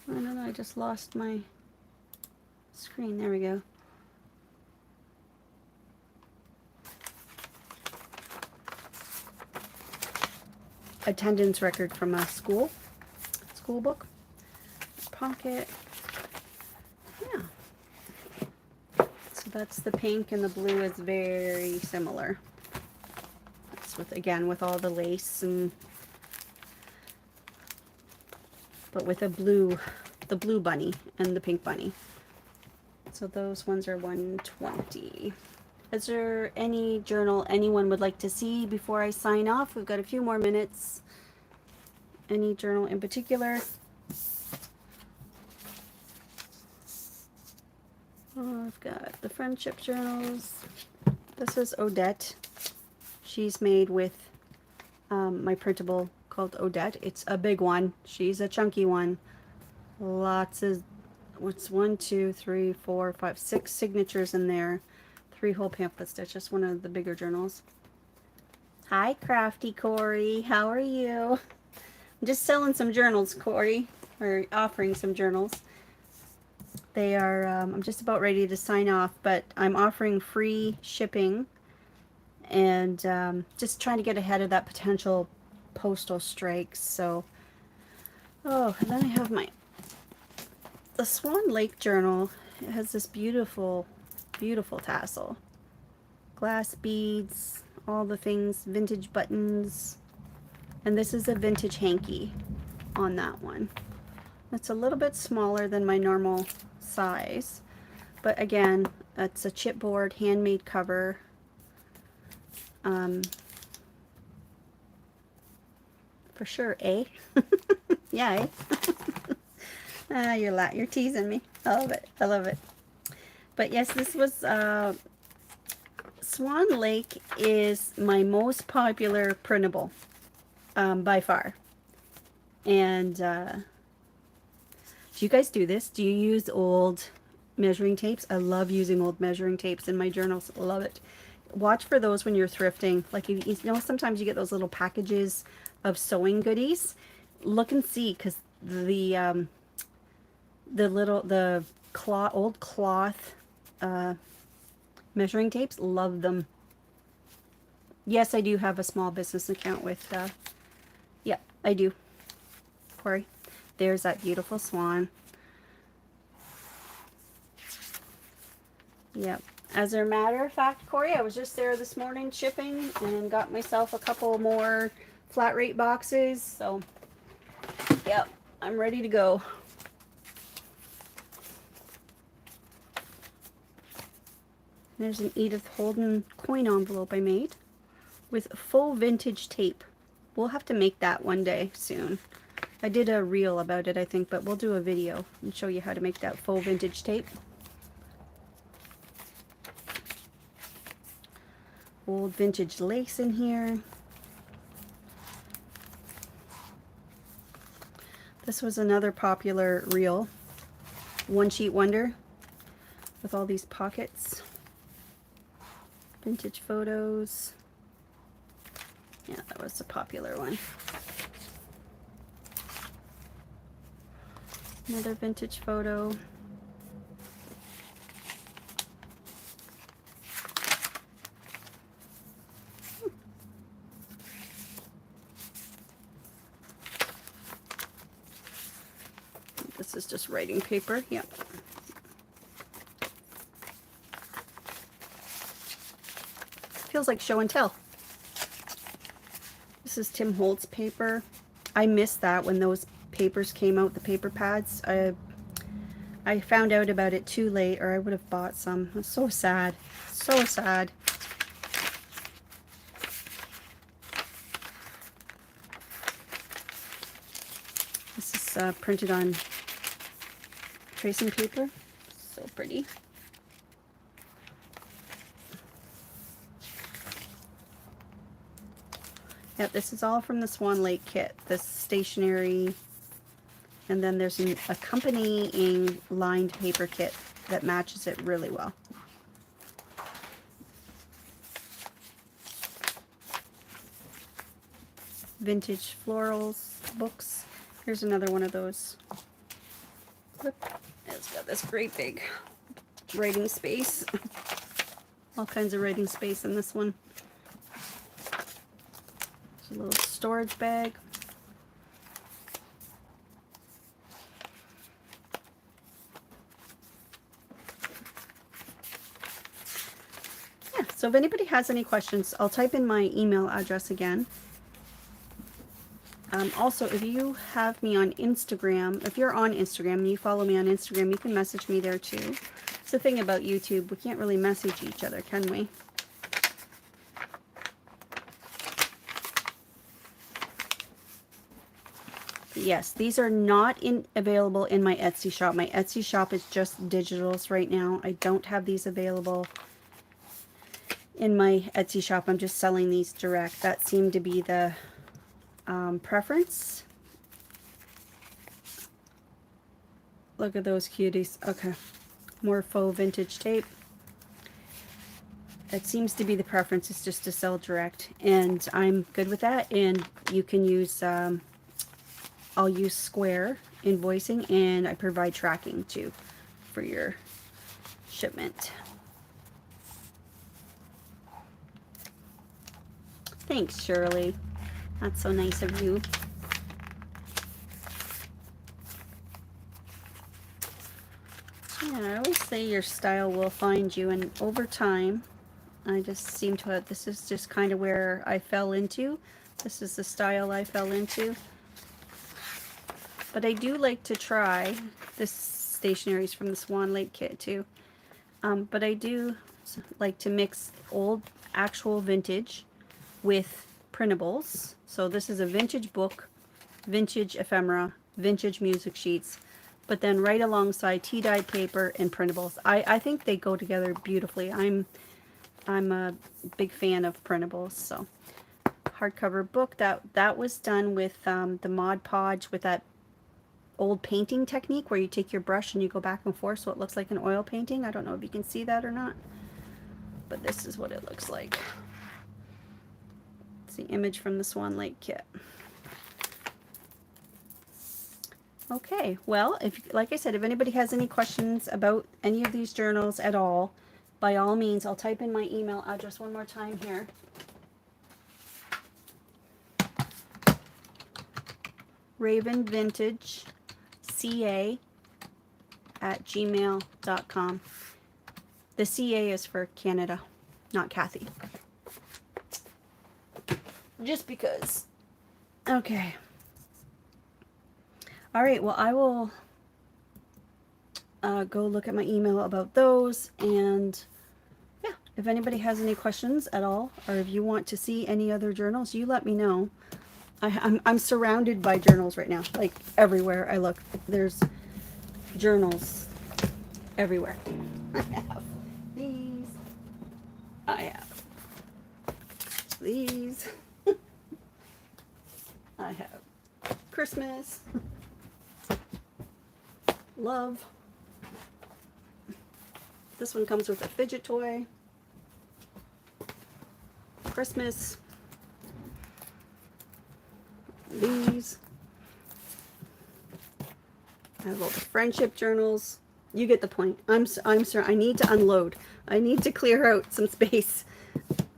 I don't know, I just lost my screen. There we go. Attendance record from a school book. Pocket. Yeah. So that's the pink, and the blue is very similar. That's with, again, with all the lace, and but with the blue bunny and the pink bunny. So those ones are $120. Is there any journal anyone would like to see before I sign off? We've got a few more minutes. Any journal in particular? Oh, I've got the friendship journals. This is Odette. She's made with my printable called Odette. It's a big one. She's a chunky one. Lots of, what's 1, 2, 3, 4, 5, 6 signatures in there. 3 whole pamphlets. That's just one of the bigger journals. Hi, Crafty Corey. How are you? I'm just selling some journals, Corey, or offering some journals. They are, I'm just about ready to sign off, but I'm offering free shipping, and just trying to get ahead of that potential postal strikes. So, oh, and then I have the Swan Lake journal. It has this beautiful, beautiful tassel. Glass beads, all the things, vintage buttons. And this is a vintage hanky on that one. It's a little bit smaller than my normal size. But again, it's a chipboard, handmade cover. For sure, eh? Yeah, eh? You're teasing me. I love it. I love it. But yes, this was Swan Lake is my most popular printable by far. And do you guys do this? Do you use old measuring tapes? I love using old measuring tapes in my journals. Love it. Watch for those when you're thrifting. Like, you know, sometimes you get those little packages of sewing goodies. Look and see, because the cloth, old cloth measuring tapes, love them. Yes, I do have a small business account with, yeah, I do, Corey. There's that beautiful swan. Yep. As a matter of fact, Corey, I was just there this morning shipping and got myself a couple more flat rate boxes. So, yep, I'm ready to go. There's an Edith Holden coin envelope I made with faux vintage tape. We'll have to make that one day soon. I did a reel about it, I think, but we'll do a video and show you how to make that faux vintage tape. Old vintage lace in here. This was another popular reel, One Sheet Wonder, with all these pockets. Vintage photos. Yeah, that was a popular one. Another vintage photo. This is just writing paper. Yep. Feels like show and tell. This is Tim Holtz paper. I missed that when those papers came out, the paper pads. I found out about it too late, or I would have bought some. It's so sad. So sad. This is printed on tracing paper. So pretty. Yep, this is all from the Swan Lake kit. This stationery, and then there's an accompanying lined paper kit that matches it really well. Vintage florals books. Here's another one of those. It's got this great big writing space. All kinds of writing space in this one. It's a little storage bag. Yeah, so if anybody has any questions, I'll type in my email address again. Also, if you have me on Instagram, if you're on Instagram and you follow me on Instagram, you can message me there too. It's the thing about YouTube, we can't really message each other, can we? But yes, these are not available in my Etsy shop. My Etsy shop is just digitals right now. I don't have these available in my Etsy shop. I'm just selling these direct. That seemed to be the preference. Look at those cuties. Okay, more faux vintage tape. That seems to be the preference, is just to sell direct, and I'm good with that. And you can use I'll use Square invoicing, and I provide tracking too for your shipment. Thanks, Shirley. That's so nice of you. Yeah, I always say your style will find you, and over time, I just seem to have, this is just kind of where I fell into. This is the style I fell into. But I do like to try, this stationery from the Swan Lake kit too. But I do like to mix old actual vintage with printables. So this is a vintage book, vintage ephemera, vintage music sheets, but then right alongside tea-dyed paper and printables. I think they go together beautifully. I'm a big fan of printables. So hardcover book, that was done with the Mod Podge, with that old painting technique where you take your brush and you go back and forth so it looks like an oil painting. I don't know if you can see that or not. but this is what it looks like. It's the image from the Swan Lake kit. Okay, well, if, like I said, if anybody has any questions about any of these journals at all, by all means, I'll type in my email address one more time here. ravenvintageca@gmail.com. The CA is for Canada, not Kathy. Just because. Okay. All right, well, I will go look at my email about those, and yeah, if anybody has any questions at all, or if you want to see any other journals, you let me know. I'm surrounded by journals right now, like everywhere I look. There's journals everywhere. I have these. I have these. I have Christmas. Love. This one comes with a fidget toy. Christmas. These. I have all the friendship journals. You get the point. I'm sorry. I need to unload. I need to clear out some space.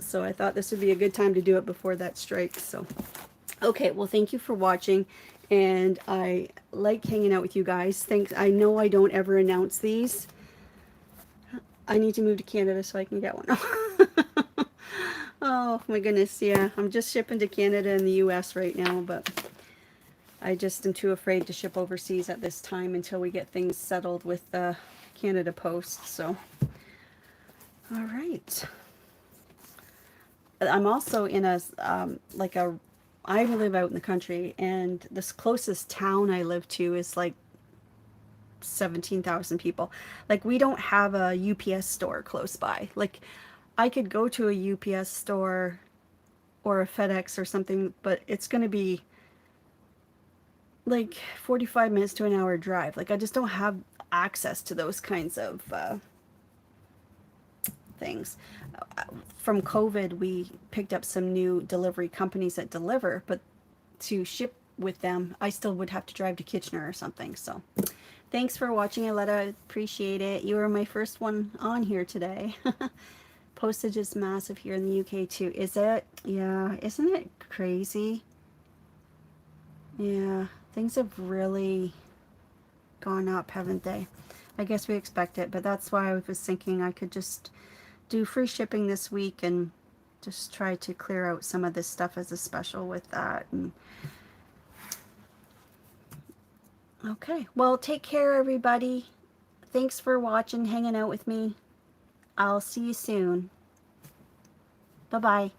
So I thought this would be a good time to do it before that strike. So, okay. Well, thank you for watching. And I like hanging out with you guys. Thanks. I know I don't ever announce these. I need to move to Canada so I can get one. Oh my goodness, yeah. I'm just shipping to Canada and the US right now, but I just am too afraid to ship overseas at this time until we get things settled with the Canada Post. So, all right. I'm also in a, I live out in the country, and this closest town I live to is like 17,000 people. Like, we don't have a UPS store close by. Like, I could go to a UPS store or a FedEx or something, but it's going to be like 45 minutes to an hour drive. Like, I just don't have access to those kinds of things. From COVID, we picked up some new delivery companies that deliver, but to ship with them, I still would have to drive to Kitchener or something. So thanks for watching, Aletta. Appreciate it. You were my first one on here today. Postage is massive here in the UK too. Is it? Yeah. Isn't it crazy? Yeah. Things have really gone up, haven't they? I guess we expect it, but that's why I was thinking I could just do free shipping this week and just try to clear out some of this stuff as a special with that. And okay, well, take care, everybody. Thanks for watching, hanging out with me. I'll see you soon. Bye-bye.